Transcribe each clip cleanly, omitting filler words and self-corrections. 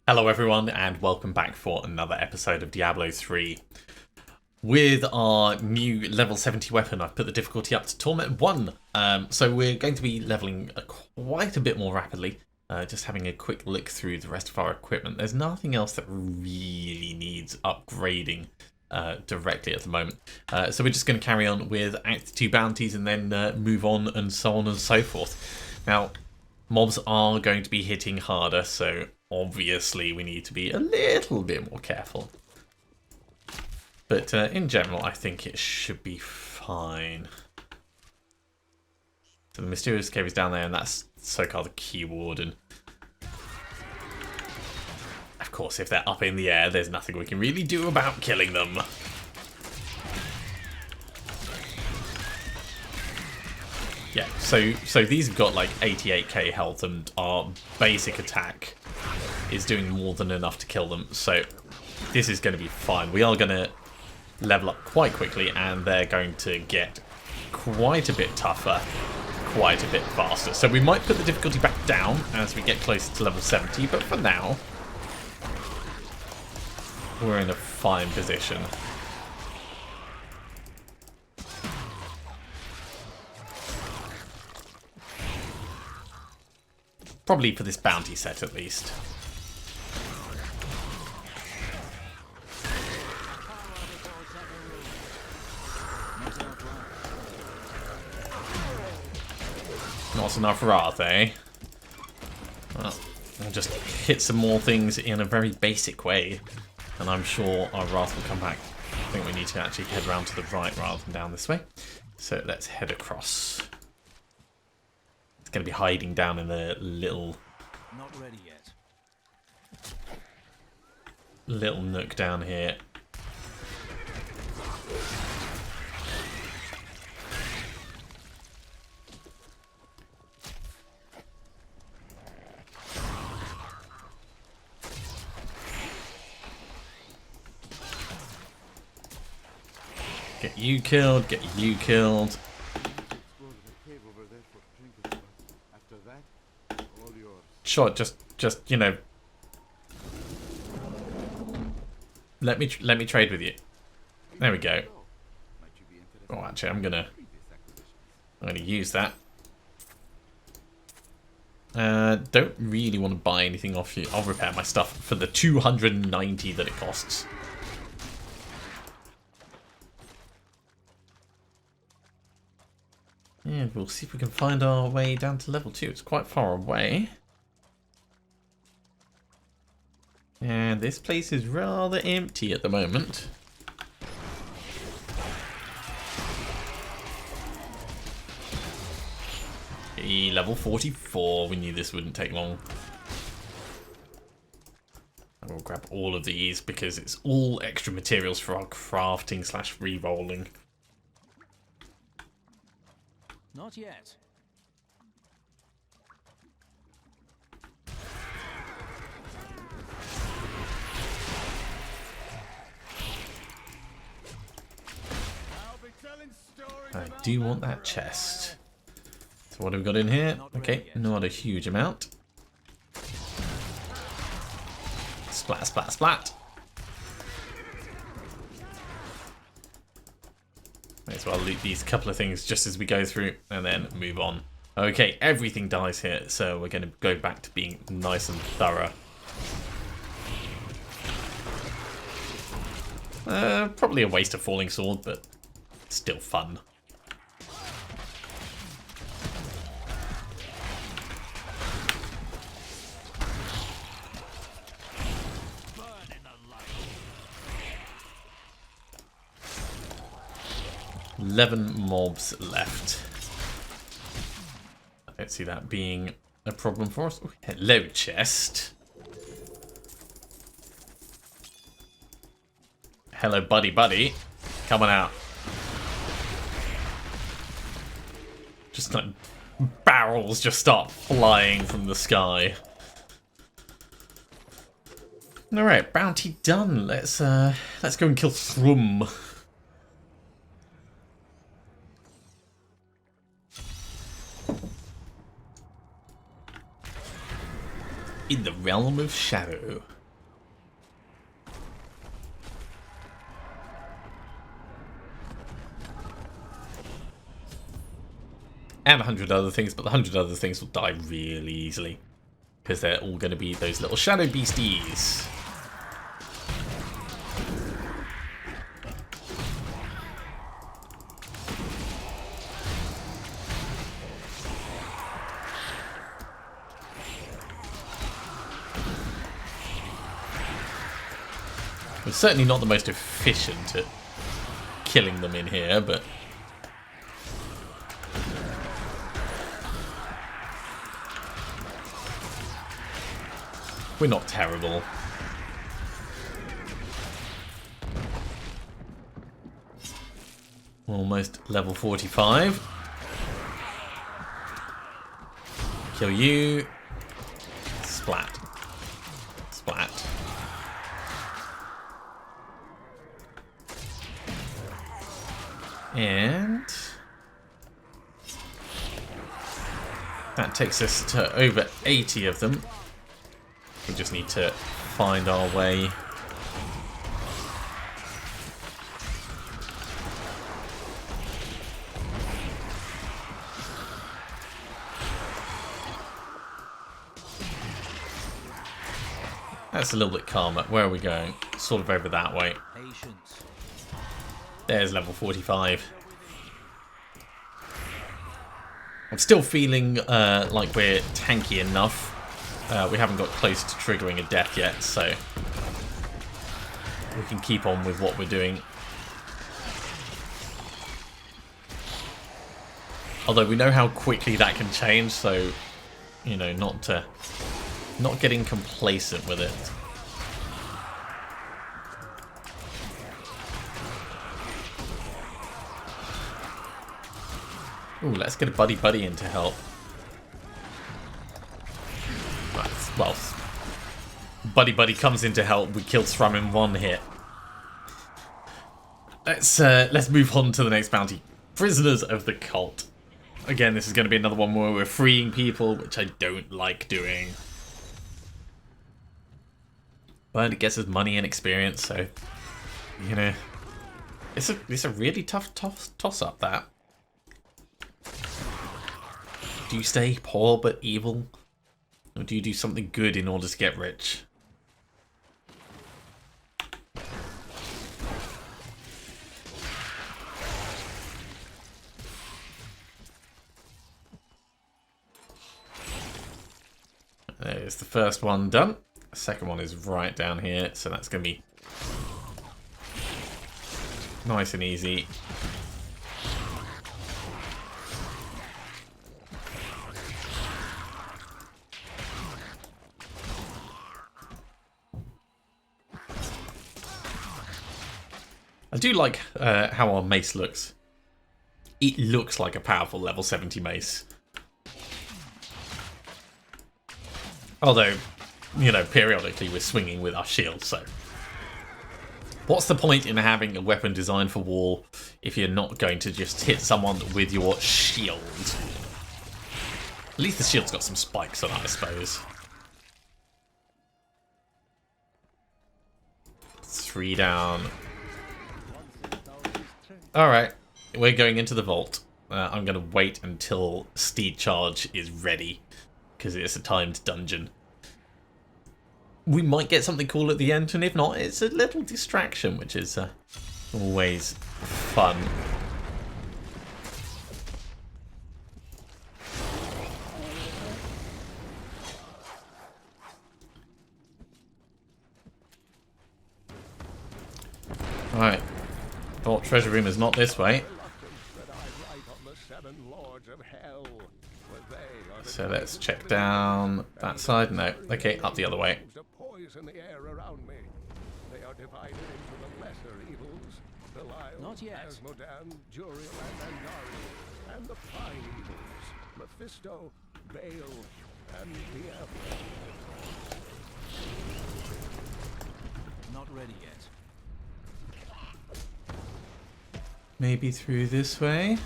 Hello everyone and welcome back for another episode of Diablo 3. With our new level 70 weapon, I've put the difficulty up to Torment 1. So we're going to be leveling quite a bit more rapidly. Just having a quick look through the rest of our equipment. There's nothing else that really needs upgrading directly at the moment. So we're just going to carry on with Act 2 bounties and then move on and so on and so forth. Now, mobs are going to be hitting harder, so obviously we need to be a little bit more careful. But in general, I think it should be fine. So the mysterious cave is down there, and that's so-called the key warden. Of course, if they're up in the air, there's nothing we can really do about killing them. Yeah, so these have got like 88k health, and our basic attack is doing more than enough to kill them. So this is going to be fine. We are going to level up quite quickly, and they're going to get quite a bit tougher, quite a bit faster. So we might put the difficulty back down as we get closer to level 70, but for now, we're in a fine position. Probably for this bounty set, at least. Not enough wrath, eh? Well, we'll just hit some more things in a very basic way, and I'm sure our wrath will come back. I think we need to actually head around to the right rather than down this way. So let's head across. It's going to be hiding down in the little... Not ready yet. Little nook down here. Get you killed, get you killed. Sure, just you know, let me trade with you. There we go. Oh, actually, I'm gonna use that. Don't really want to buy anything off you. I'll repair my stuff for the 290 that it costs. And we'll see if we can find our way down to level 2. It's quite far away. And this place is rather empty at the moment. Level 44. We knew this wouldn't take long. I will grab all of these because it's all extra materials for our crafting / re-rolling. Not yet. I do want that chest. So what have we got in here? Okay, not a huge amount. Splat, splat, splat. May as well loot these couple of things just as we go through and then move on. Okay, everything dies here, so we're going to go back to being nice and thorough. Probably a waste of falling sword, but still fun. $11 mobs left. I don't see that being a problem for us. Ooh, hello, chest. Hello, buddy, buddy. Coming out. Just like barrels just start flying from the sky. All right, bounty done. Let's go and kill Thrum. in the realm of shadow. and 100 other things, but the 100 other things will die really easily because they're all going to be those little shadow beasties. We're certainly not the most efficient at killing them in here, but we're not terrible. Almost level 45. Kill you. Splat. Splat. And that takes us to over 80 of them. We just need to find our way. That's a little bit calmer. Where are we going? Sort of over that way. Patience. There's level 45. I'm still feeling like we're tanky enough. We haven't got close to triggering a death yet, so we can keep on with what we're doing. Although we know how quickly that can change, so you know, not getting complacent with it. Ooh, let's get a buddy in to help. Well, buddy comes in to help. We killed Thrum in one hit. Let's move on to the next bounty. Prisoners of the Cult. Again, this is going to be another one where we're freeing people, which I don't like doing. But it gets us money and experience, so you know, it's a really tough toss up. That. Do you stay poor but evil? Or do you do something good in order to get rich? There's the first one done. The second one is right down here, so that's going to be nice and easy. I do like how our mace looks. It looks like a powerful level 70 mace. Although, you know, periodically we're swinging with our shield, so what's the point in having a weapon designed for war if you're not going to just hit someone with your shield? At least the shield's got some spikes on it, I suppose. 3 down. Alright, we're going into the vault. I'm going to wait until Steed Charge is ready, because it's a timed dungeon. We might get something cool at the end, and if not, it's a little distraction, which is always fun. Alright. Vault treasure room is not this way. So let's check down that side. No. Okay, up the other way. Not yet. Not ready yet. Maybe through this way.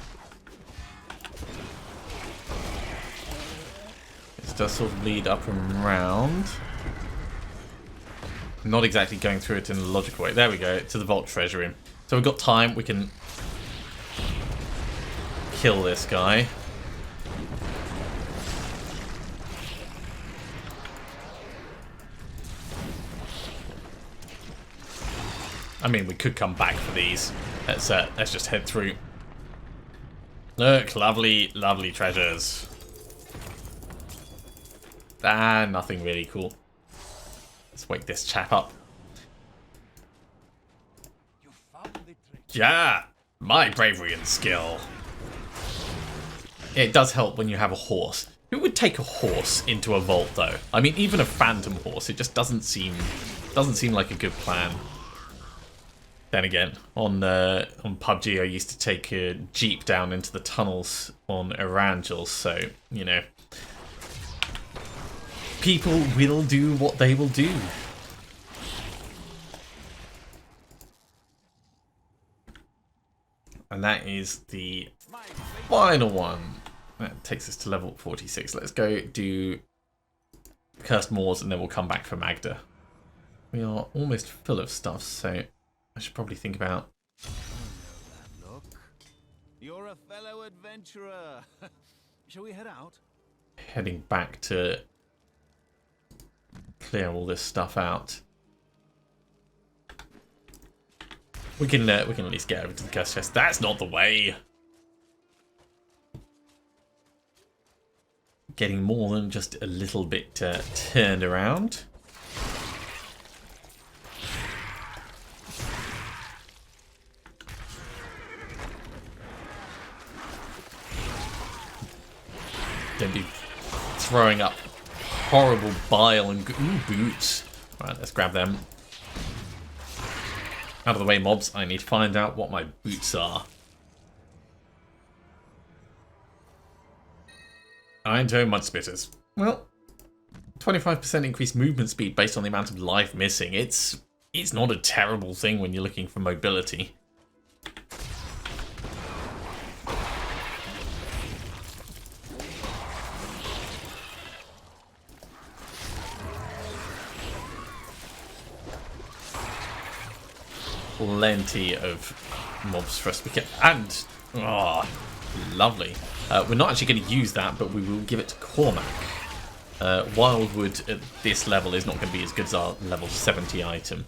This does sort of lead up and round. Not exactly going through it in a logical way. There we go, to the vault treasure room. So we've got time, we can kill this guy. I mean, we could come back for these. Let's just head through. Look, lovely, lovely treasures. Ah, nothing really cool. Let's wake this chap up. Yeah, my bravery and skill. It does help when you have a horse. Who would take a horse into a vault, though? I mean, even a phantom horse, it just doesn't seem like a good plan. Then again, on PUBG, I used to take a jeep down into the tunnels on Erangel, so you know, people will do what they will do. And that is the final one. That takes us to level 46. Let's go do Cursed Moors and then we'll come back for Magda. We are almost full of stuff, so I should probably think about... Look, you're a fellow adventurer. Shall we head out? Heading back to clear all this stuff out. We can at least get over to the cursed chest. That's not the way. Getting more than just a little bit turned around. Don't be throwing up horrible bile and boots. Right, let's grab them. Out of the way, mobs. I need to find out what my boots are. Iron Toe Mud Spitters. Well, 25% increased movement speed based on the amount of life missing. It's not a terrible thing when you're looking for mobility. Plenty of mobs for us to get, and lovely. We're not actually going to use that, but we will give it to Cormac. Wildwood at this level is not going to be as good as our level 70 item,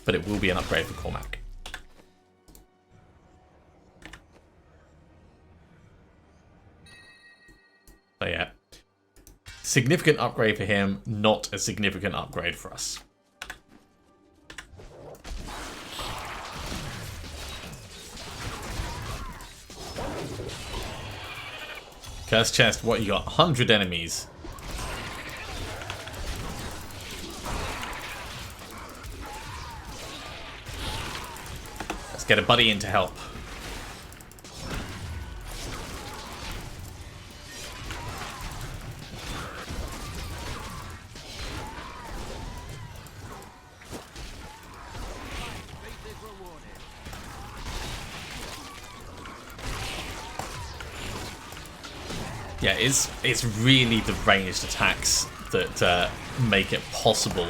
but it will be an upgrade for Cormac. So yeah, significant upgrade for him, not a significant upgrade for us. Cursed chest, what you got? 100 enemies. Let's get a buddy in to help. Yeah, it's really the ranged attacks that make it possible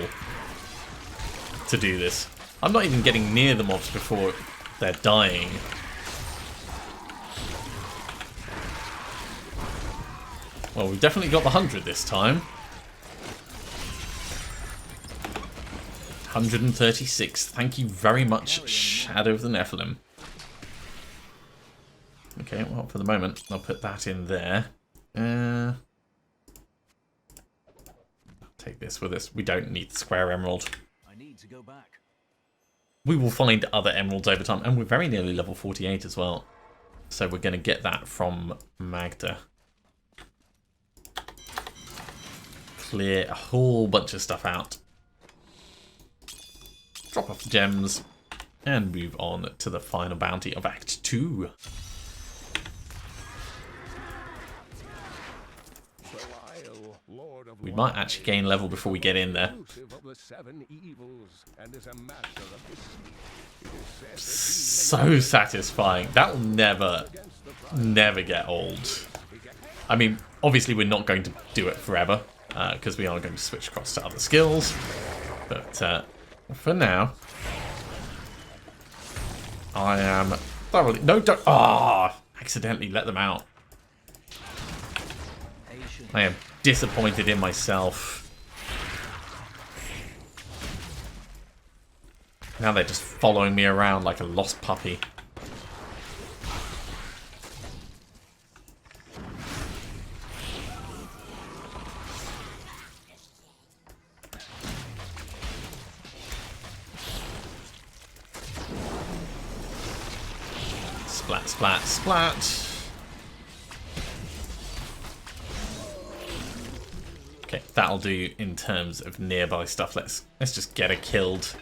to do this. I'm not even getting near the mobs before they're dying. Well, we've definitely got the 100 this time. 136. Thank you very much, Shadow of the Nephilim. Okay, well, for the moment, I'll put that in there. Take this with us. We don't need the square emerald. I need to go back. We will find other emeralds over time, and we're very nearly level 48 as well. So we're going to get that from Magda. Clear a whole bunch of stuff out. Drop off the gems, and move on to the final bounty of Act 2. We might actually gain level before we get in there. So satisfying. That will never get old. I mean, obviously we're not going to do it forever, because we are going to switch across to other skills. But for now, I am thoroughly... No, don't... accidentally let them out. I am disappointed in myself. Now they're just following me around like a lost puppy. Splat, splat, splat. Okay, that'll do in terms of nearby stuff. Let's just get her killed.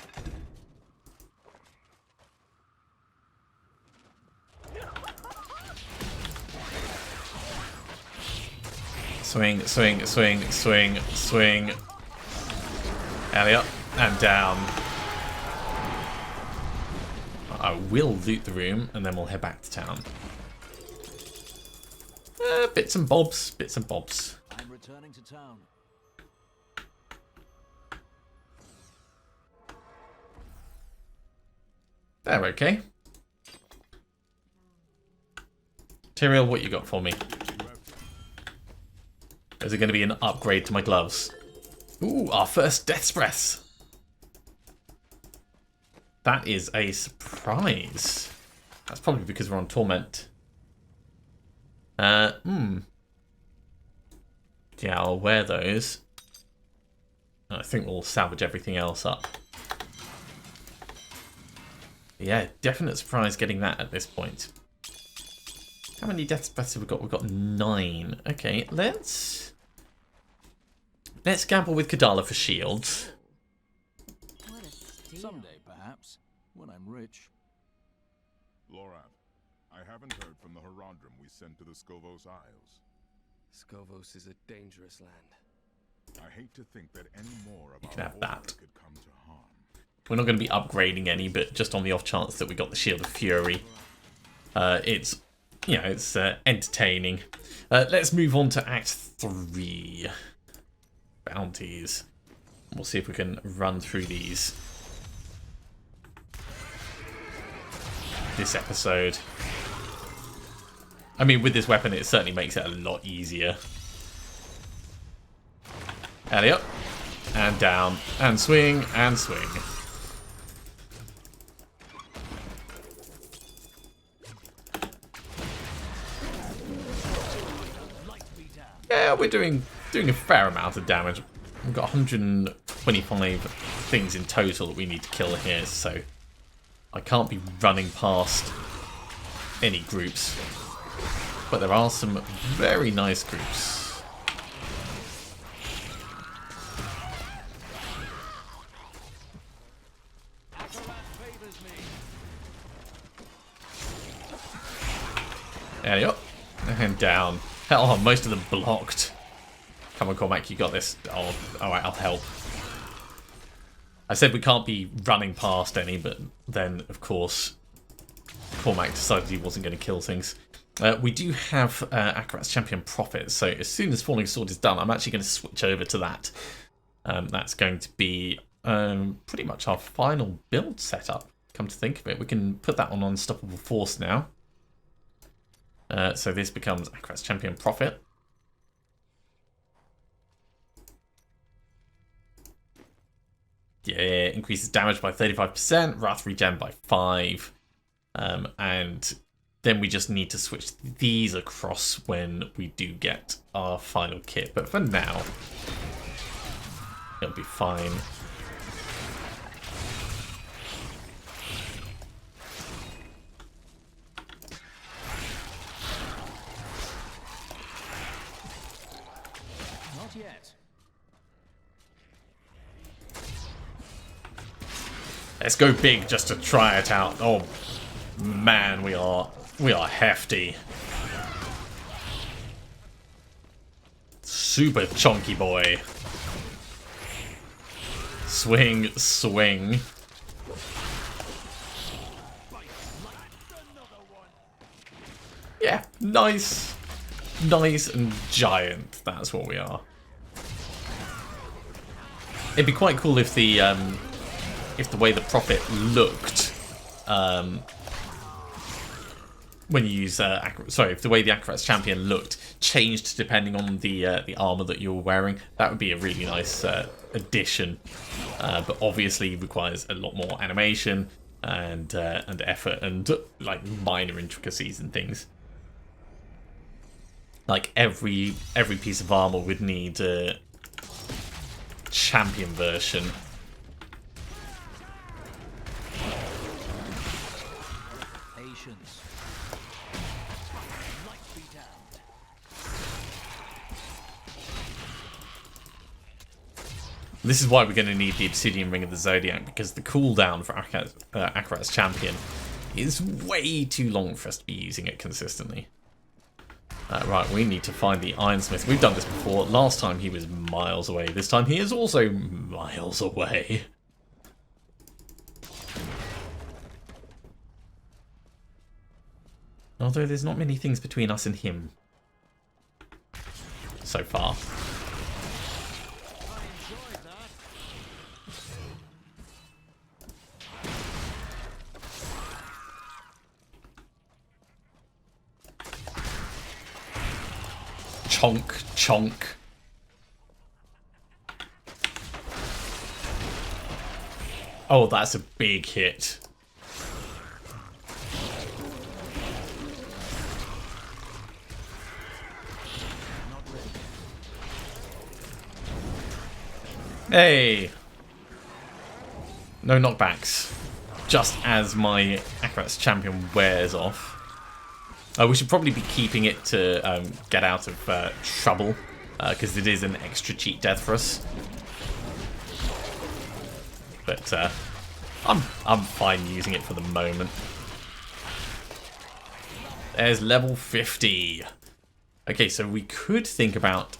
Swing, swing, swing, swing, swing. Alley up and down. I will loot the room and then we'll head back to town. Bits and bobs, bits and bobs. I'm returning to town. There, okay. Tyrael, what you got for me? Is it going to be an upgrade to my gloves? Ooh, our first Death's Breaths. That is a surprise. That's probably because we're on Torment. Yeah, I'll wear those. I think we'll salvage everything else up. Yeah, definite surprise getting that at this point. How many Death's Breaths have we got? We've got 9. Okay, let's gamble with Kadala for shields. Someday, perhaps, when I'm rich. Lorath, I haven't heard from the Herondrum we sent to the Skovos Isles. Skovos is a dangerous land. I hate to think that any more of can our have that. order could come to harm. We're not going to be upgrading any, but just on the off chance that we got the Shield of Fury, it's, you know, it's entertaining. Let's move on to Act 3. Bounties. We'll see if we can run through these this episode. I mean, with this weapon, it certainly makes it a lot easier. Alley up, and down, and swing, and swing. Yeah, we're doing a fair amount of damage. We've got 125 things in total that we need to kill here, so I can't be running past any groups. But there are some very nice groups. There you go. And down. Oh, most of them blocked. Come on, Cormac, you got this. Oh, alright, I'll help. I said we can't be running past any, but then, of course, Cormac decided he wasn't going to kill things. We do have Akarat's Champion Prophet, so as soon as Falling Sword is done, I'm actually going to switch over to that. That's going to be pretty much our final build setup, come to think of it. We can put that on Unstoppable Force now. So this becomes Akarat's Champion Prophet. Yeah, increases damage by 35%, Wrath regen by 5. And then we just need to switch these across when we do get our final kit. But for now, it'll be fine. Not yet. Let's go big just to try it out. Oh man, we are hefty. Super chunky boy. Swing, swing. Yeah, nice. Nice and giant. That's what we are. It'd be quite cool if the way the Prophet looked when you use if the way the Acrobats champion looked changed depending on the armor that you're wearing, that would be a really nice addition. But obviously requires a lot more animation and effort and like minor intricacies and things. Like every piece of armor would need a champion version. Patience. Light be damned. This is why we're going to need the Obsidian Ring of the Zodiac, because the cooldown for Akarat's champion is way too long for us to be using it consistently. Right, we need to find the Ironsmith. We've done this before. Last time he was miles away. This time he is also miles away. Although there's not many things between us and him so far. Chonk, chonk. Oh, that's a big hit. Hey! No knockbacks. Just as my Akarat's champion wears off. We should probably be keeping it to get out of trouble, because it is an extra cheat death for us. But I'm fine using it for the moment. There's level 50. Okay, so we could think about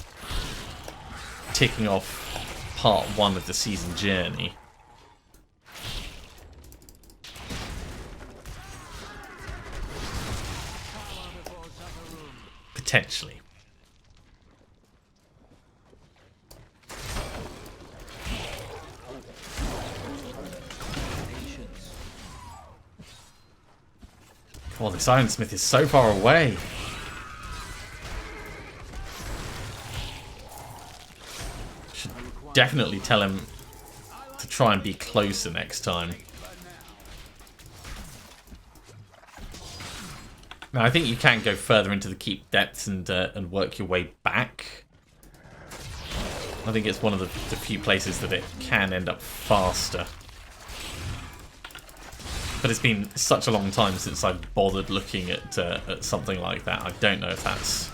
ticking off part 1 of the season journey. Potentially. Oh, this Ironsmith is so far away. Should definitely tell him to try and be closer next time. Now, I think you can go further into the keep depths and work your way back. I think it's one of the few places that it can end up faster. But it's been such a long time since I've bothered looking at something like that. I don't know if that's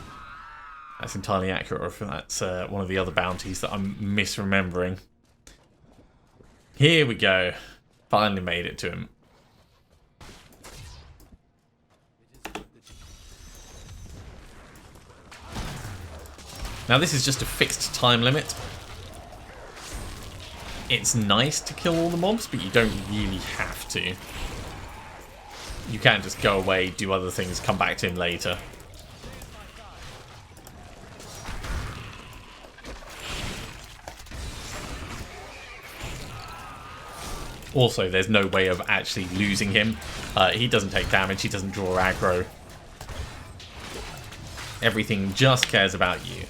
entirely accurate or if that's one of the other bounties that I'm misremembering. Here we go. Finally made it to him. Now this is just a fixed time limit. It's nice to kill all the mobs, but you don't really have to. You can just go away, do other things, come back to him later. Also, there's no way of actually losing him. He doesn't take damage, he doesn't draw aggro. Everything just cares about you.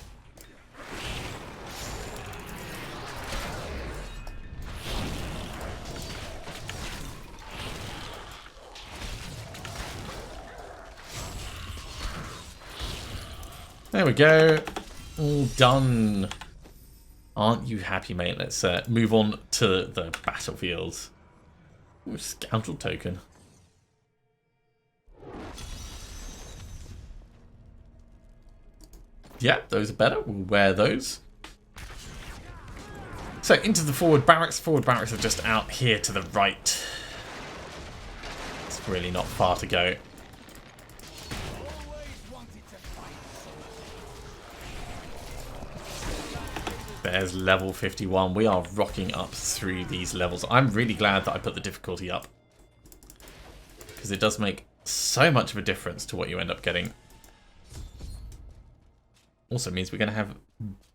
There we go. All done. Aren't you happy, mate? Let's move on to the battlefield. Ooh, scoundrel token. Yeah, those are better. We'll wear those. So into the forward barracks. Forward barracks are just out here to the right. It's really not far to go. There's level 51. We are rocking up through these levels. I'm really glad that I put the difficulty up, because it does make so much of a difference to what you end up getting. Also means we're going to have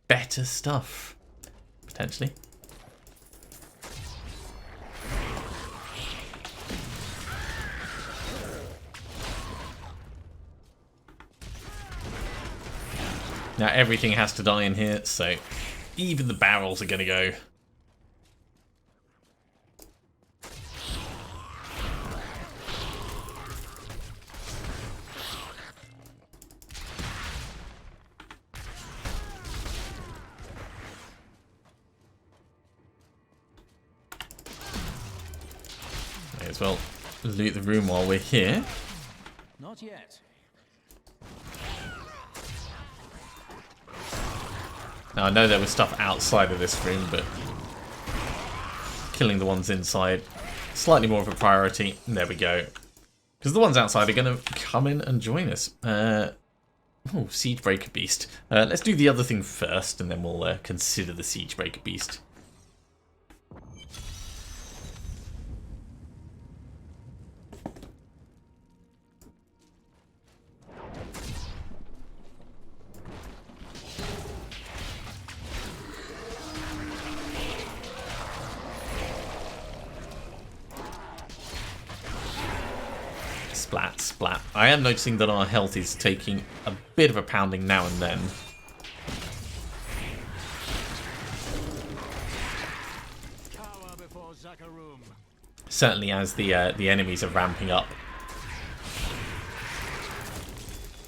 better stuff, potentially. Now everything has to die in here, so even the barrels are going to go. May as well loot the room while we're here. Not yet. Now I know there was stuff outside of this room, but killing the ones inside, slightly more of a priority. There we go. Because the ones outside are going to come in and join us. Oh, Siegebreaker Beast. Let's do the other thing first, and then we'll consider the Siegebreaker Beast. Splat, splat. I am noticing that our health is taking a bit of a pounding now and then. Cower before Zakharum. Certainly as the enemies are ramping up.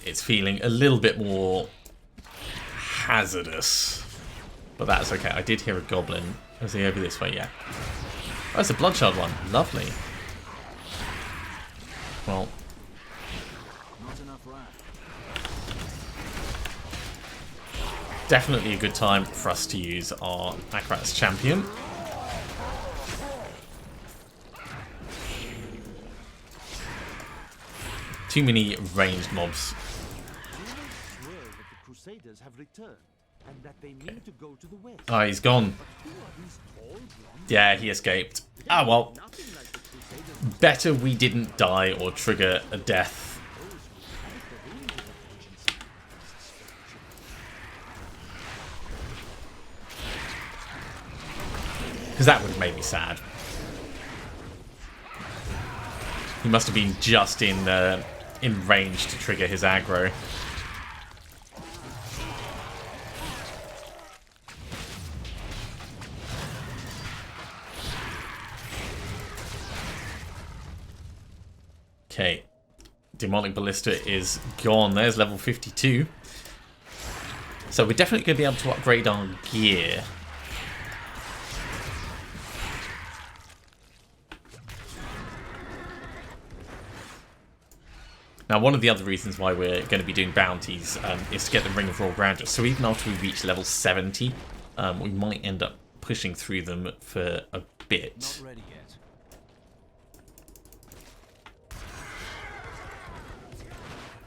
It's feeling a little bit more hazardous. But that's okay. I did hear a goblin. Is he over this way? Yeah. Oh, it's a bloodshot one. Lovely. Well, Not enough rat. definitely a good time for us to use our Acrobats champion. Too many ranged mobs. Rumors swear that the Crusaders have returned and that they mean to go to the west. Oh, he's gone. Who are these tall, blonde? Yeah, he escaped. Ah, well. Nothing like the Crusaders. Better we didn't die or trigger a death. Because that would have made me sad. He must have been just in range to trigger his aggro. Okay. Demonic Ballista is gone. There's level 52. So we're definitely going to be able to upgrade our gear. Now, one of the other reasons why we're going to be doing bounties is to get the Ring of Raw Grandeur. So even after we reach level 70, we might end up pushing through them for a bit. Not ready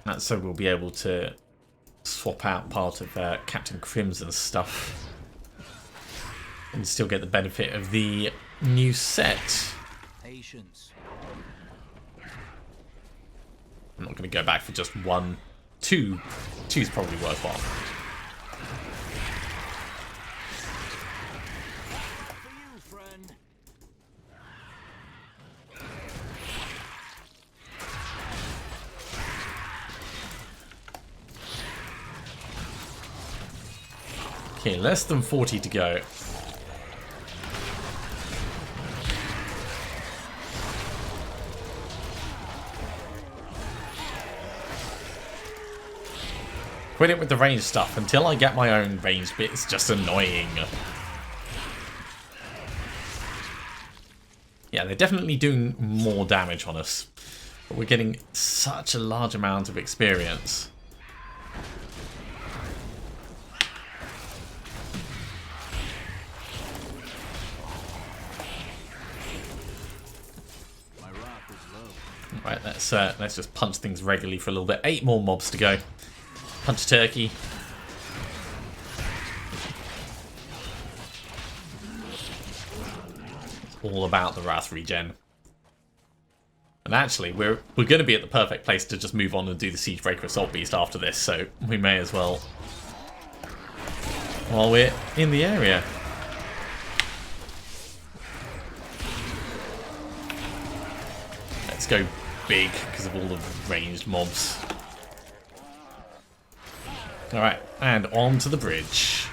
yet. So we'll be able to swap out part of Captain Crimson's stuff and still get the benefit of the new set. Patience. I'm not going to go back for just one. Two. Two's probably worthwhile. For you, friend. Okay, less than 40 to go. Quit it with the range stuff. Until I get my own range bit, it's just annoying. Yeah, they're definitely doing more damage on us. But we're getting such a large amount of experience. My wrath is low. Right, let's just punch things regularly for a little bit. 8 more mobs to go. Punch turkey. All about the wrath regen. And actually, we're going to be at the perfect place to just move on and do the Siegebreaker Assault Beast after this, so we may as well while we're in the area. Let's go big because of all the ranged mobs. Alright, and on to the bridge.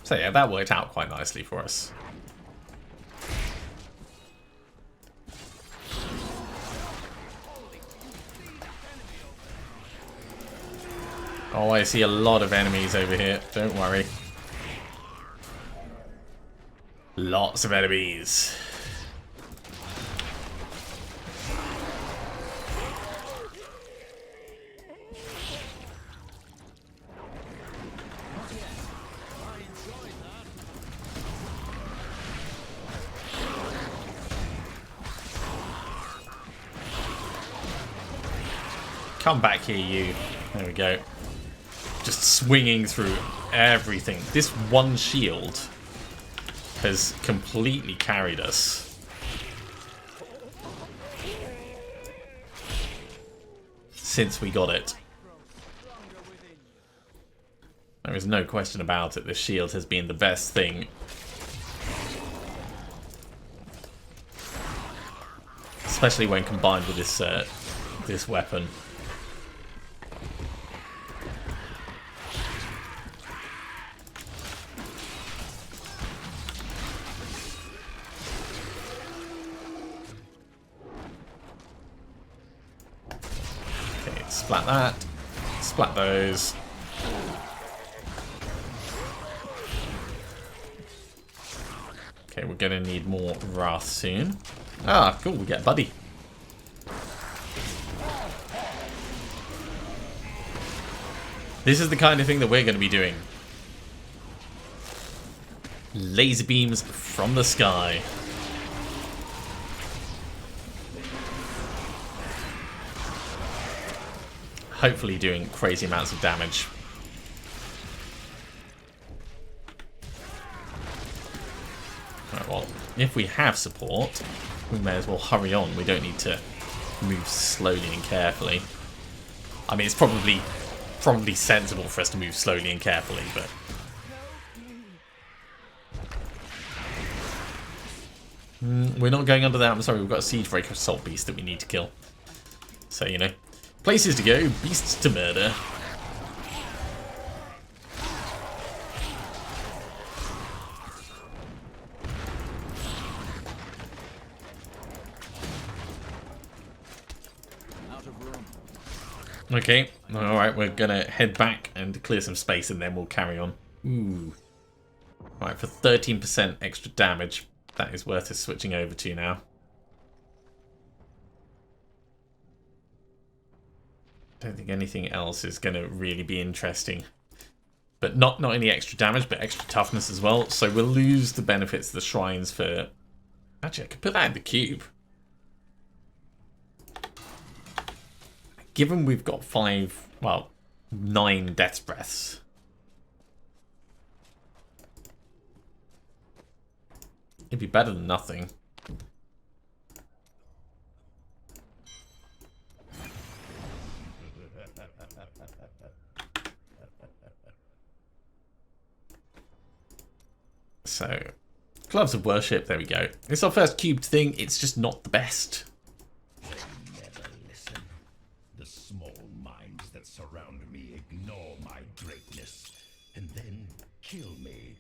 So yeah, that worked out quite nicely for us. Oh, I see a lot of enemies over here. Don't worry. Lots of enemies. Come back here, you. There we go. Just swinging through everything. This one shield has completely carried us. Since we got it. There is no question about it. This shield has been the best thing. Especially when combined with this this weapon. Splat that. Splat those. Okay, we're going to need more Wrath soon. Ah, cool, we get Buddy. This is the kind of thing that we're going to be doing. Laser beams from the sky. Hopefully doing crazy amounts of damage. Right, well, if we have support, we may as well hurry on. We don't need to move slowly and carefully. I mean, it's probably sensible for us to move slowly and carefully, but... we're not going under that. I'm sorry, we've got a Siege Breaker Assault Beast that we need to kill. So, you know. Places to go, beasts to murder. Okay, alright, we're gonna head back and clear some space and then we'll carry on. Ooh. Right, for 13% extra damage, that is worth us switching over to now. Don't think anything else is going to really be interesting. But not any extra damage, but extra toughness as well. So we'll lose the benefits of the shrines for... Actually, I could put that in the cube. Given we've got 9 Death's Breaths. It'd be better than nothing. So, Gloves of Worship, there we go. It's our first cubed thing, it's just not the best. Never listen. The small minds that surround me ignore my greatness, and then kill me.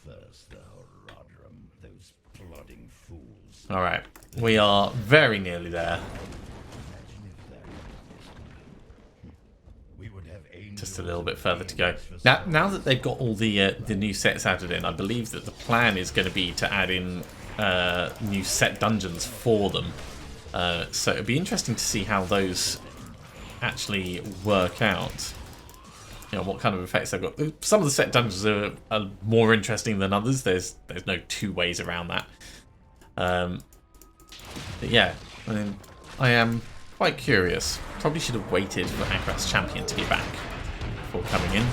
First the Horadrim, those plodding fools. Alright, we are very nearly there. Just a little bit further to go. Now that they've got all the new sets added in, I believe that the plan is going to be to add in new set dungeons for them. So it'd be interesting to see how those actually work out. You know, what kind of effects they've got. Some of the set dungeons are more interesting than others. There's no two ways around that. But yeah, I mean, I am quite curious. Probably should have waited for Aegis Champion to be back before coming in.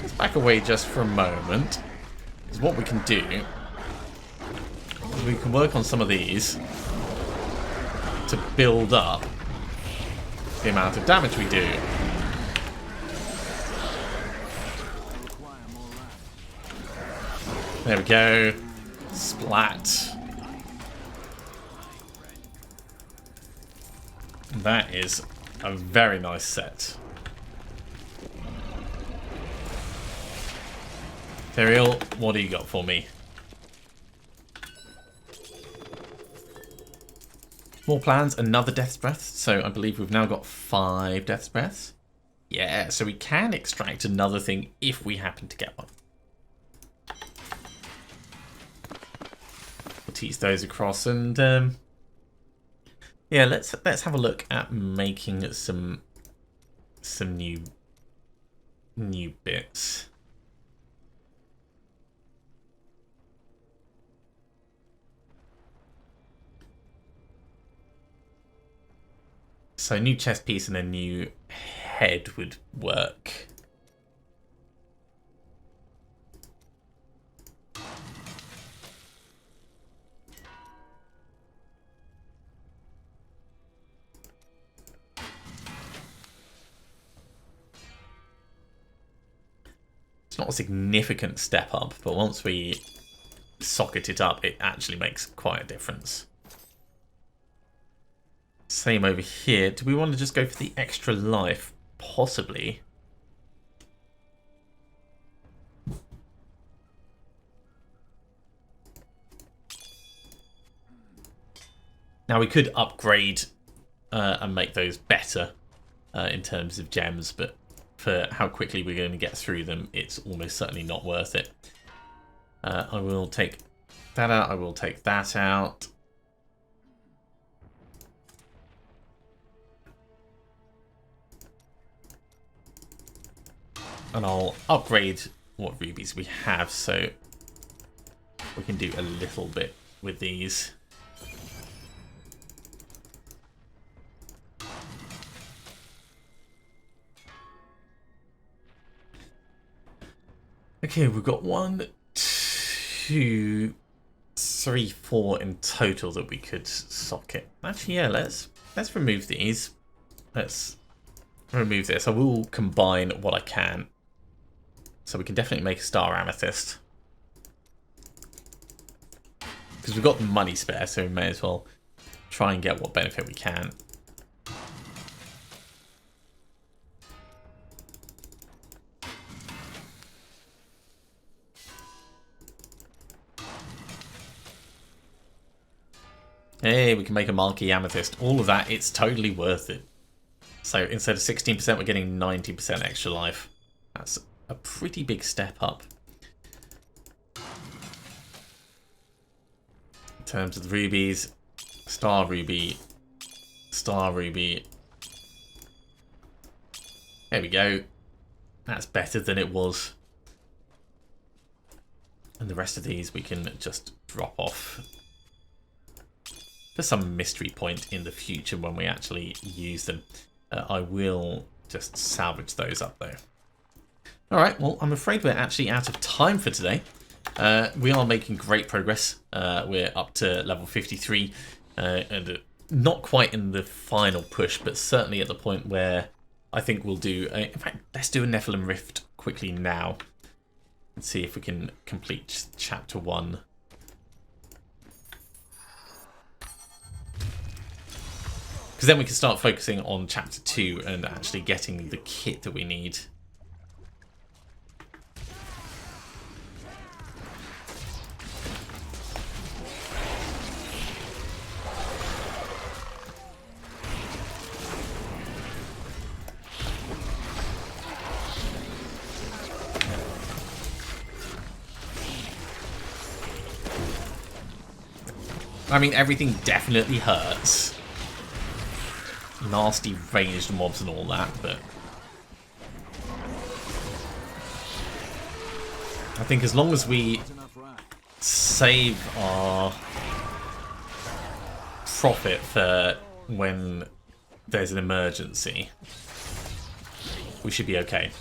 Let's back away just for a moment. Because what we can do is we can work on some of these to build up the amount of damage we do. There we go. Splat. That is a very nice set. Teriel, what do you got for me? More plans, another Death's Breath. So I believe we've now got 5 Death's Breaths. Yeah, so we can extract another thing if we happen to get one. We'll tease those across and yeah, let's have a look at making some new bits. So new chest piece and a new head would work. It's not a significant step up, but once we socket it up, it actually makes quite a difference. Same over here. Do we want to just go for the extra life? Possibly. Now we could upgrade and make those better in terms of gems, but for how quickly we're going to get through them, it's almost certainly not worth it. I will take that out. I will take that out. And I'll upgrade what rubies we have so we can do a little bit with these. Okay, we've got 1, 2, 3, 4 in total that we could socket. Actually, yeah, let's remove these. Let's remove this. I will combine what I can. So we can definitely make a star amethyst. Because we've got the money spare, so we may as well try and get what benefit we can. Hey, we can make a marquee amethyst. All of that, it's totally worth it. So instead of 16%, we're getting 90% extra life. That's a pretty big step up. In terms of the rubies, star ruby, star ruby. There we go. That's better than it was. And the rest of these we can just drop off for some mystery point in the future when we actually use them. I will just salvage those up though. Alright, well, I'm afraid we're actually out of time for today. We are making great progress. We're up to level 53 and not quite in the final push, but certainly at the point where I think we'll do... in fact, let's do a Nephilim Rift quickly now and see if we can complete Chapter 1. Because then we can start focusing on Chapter 2 and actually getting the kit that we need. I mean, everything definitely hurts. Nasty ranged mobs and all that, but I think as long as we save our profit for when there's an emergency, we should be okay.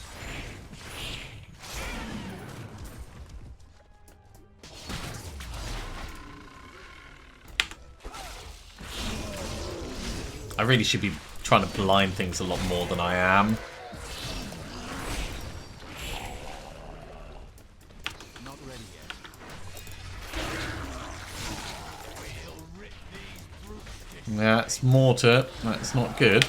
I really should be trying to blind things a lot more than I am. Not ready yet. That's mortar. That's not good.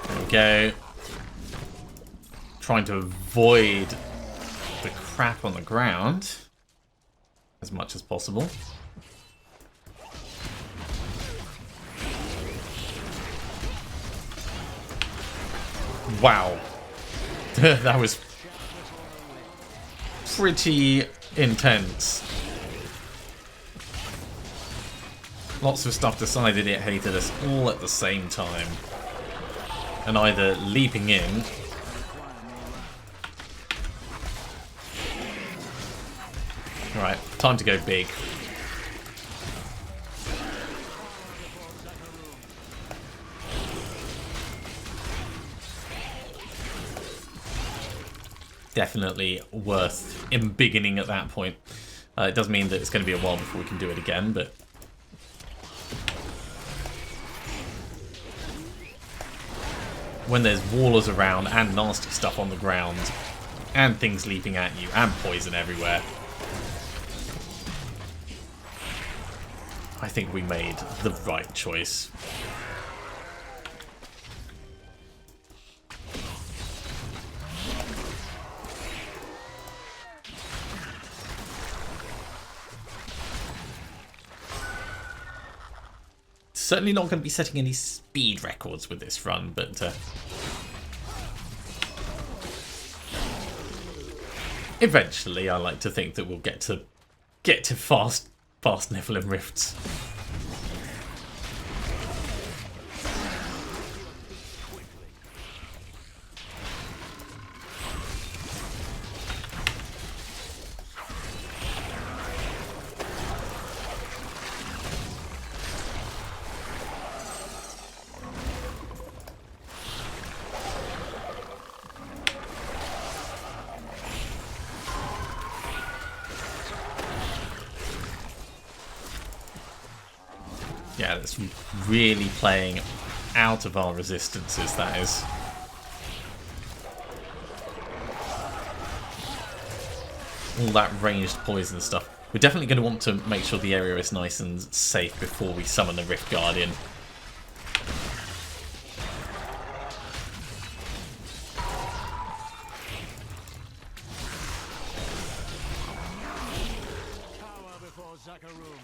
There we go. Trying to avoid the crap on the ground as much as possible. Wow. That was pretty intense. Lots of stuff decided it hated us all at the same time. And either leaping in right, time to go big. Definitely worth embiggening at that point. It does mean that it's going to be a while before we can do it again, but when there's wallers around and nasty stuff on the ground and things leaping at you and poison everywhere, I think we made the right choice. Certainly not going to be setting any speed records with this run, but eventually I like to think that we'll get to fast Nephilim rifts. Yeah, that's really playing out of our resistances, that is. All that ranged poison stuff. We're definitely going to want to make sure the area is nice and safe before we summon the Rift Guardian.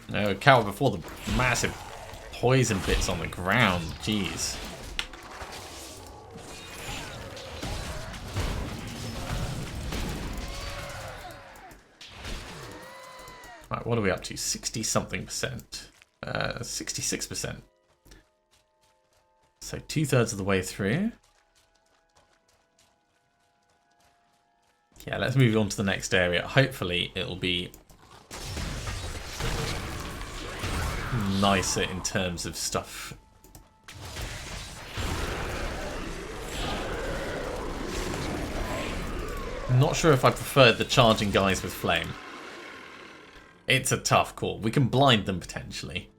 No, cower before the massive poison bits on the ground. Jeez. Right, what are we up to? 60-something%. 66%. So 2/3 of the way through. Yeah, let's move on to the next area. Hopefully it'll be nicer in terms of stuff. I'm not sure if I preferred the charging guys with flame. It's a tough call. We can blind them potentially.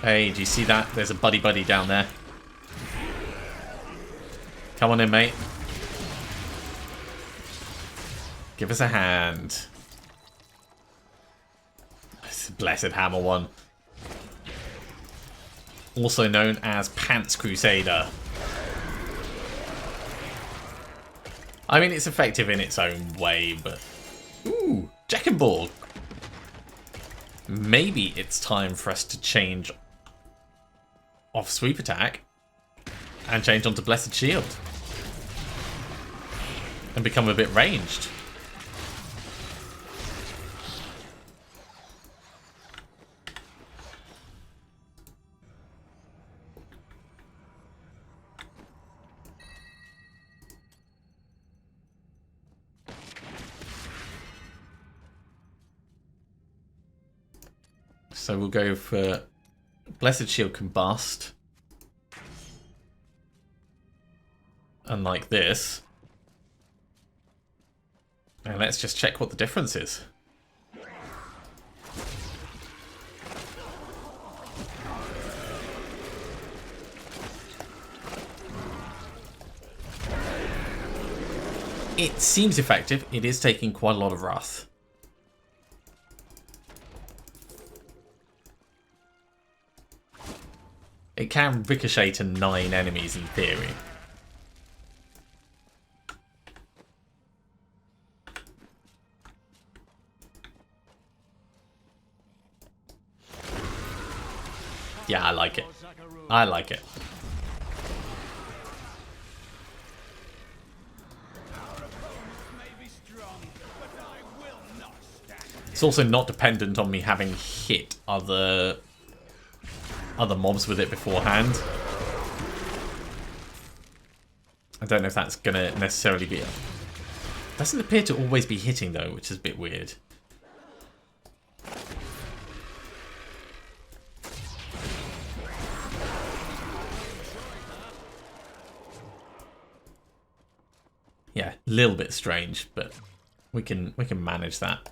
Hey, do you see that? There's a buddy down there. Come on in, mate. Give us a hand. It's a blessed hammer one. Also known as Pants Crusader. I mean, it's effective in its own way, but... Ooh, Jack and Borg. Maybe it's time for us to change off sweep attack and change onto Blessed Shield. And become a bit ranged. So we'll go for Blessed Shield combust. Unlike this. And let's just check what the difference is. It seems effective. It is taking quite a lot of wrath. It can ricochet to 9 enemies in theory. Yeah, I like it. I like it. It's also not dependent on me having hit other mobs with it beforehand. I don't know if that's gonna necessarily be. Doesn't appear to always be hitting though, which is a bit weird. Yeah, a little bit strange, but we can manage that.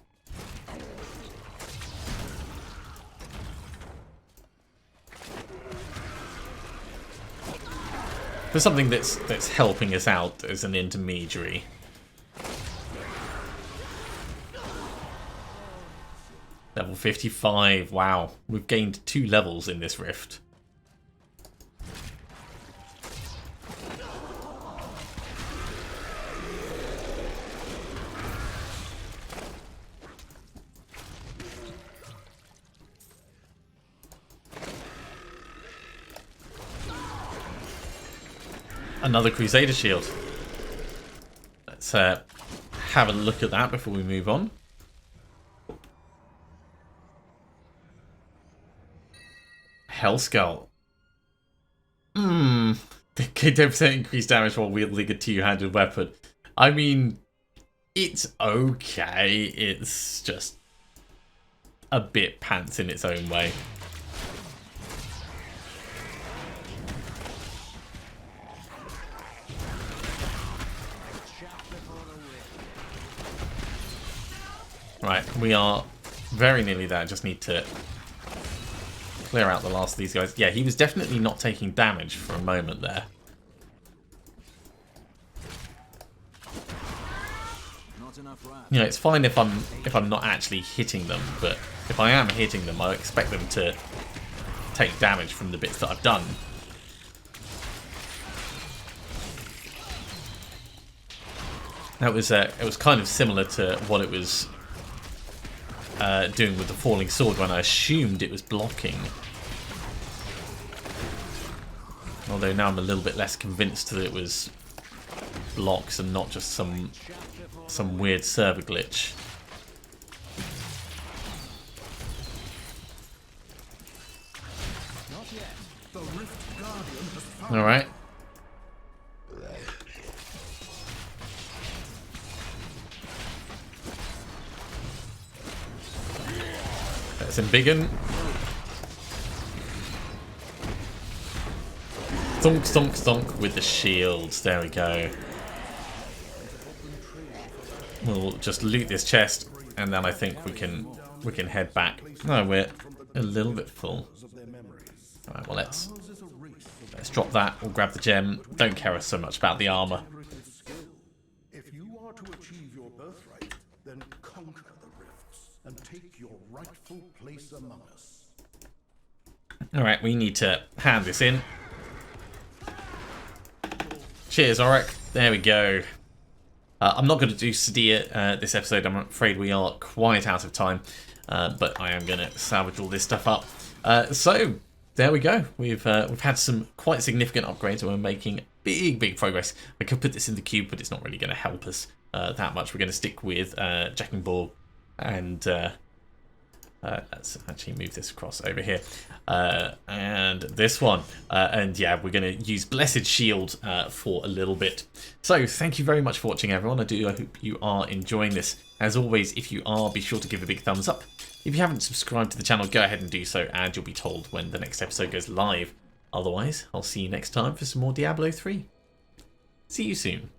For something that's helping us out as an intermediary. Level 55, wow. We've gained 2 levels in this rift. Another Crusader shield. Let's have a look at that before we move on. Hellskull. The 10% increased damage while wielding a 2-handed weapon. I mean, it's okay. It's just a bit pants in its own way. Right, we are very nearly there. Just need to clear out the last of these guys. Yeah, he was definitely not taking damage for a moment there. You know, it's fine if I'm not actually hitting them, but if I am hitting them, I expect them to take damage from the bits that I've done. That was it was kind of similar to what it was doing with the falling sword when I assumed it was blocking. Although now I'm a little bit less convinced that it was blocks and not just some weird server glitch. All right. That's him biggin. Stonk, stonk, stonk with the shields. There we go. We'll just loot this chest, and then I think we can head back. No, we're a little bit full. All right, well let's drop that. We'll grab the gem. Don't care so much about the armor. If you are to achieve your birthright, then conquer the rifts and take your rightful place among us. All right, we need to hand this in. Cheers, Auric. There we go. I'm not going to do Sadia this episode. I'm afraid we are quite out of time, but I am going to salvage all this stuff up. So there we go. We've had some quite significant upgrades, and we're making big progress. I could put this in the cube, but it's not really going to help us that much. We're going to stick with Jack and Ball, and let's actually move this across over here, and this one, and yeah, we're going to use Blessed Shield for a little bit. So thank you very much for watching, everyone. I hope you are enjoying this. As always, if you are, be sure to give a big thumbs up. If you haven't subscribed to the channel, go ahead and do so, and you'll be told when the next episode goes live. Otherwise, I'll see you next time for some more Diablo 3. See you soon.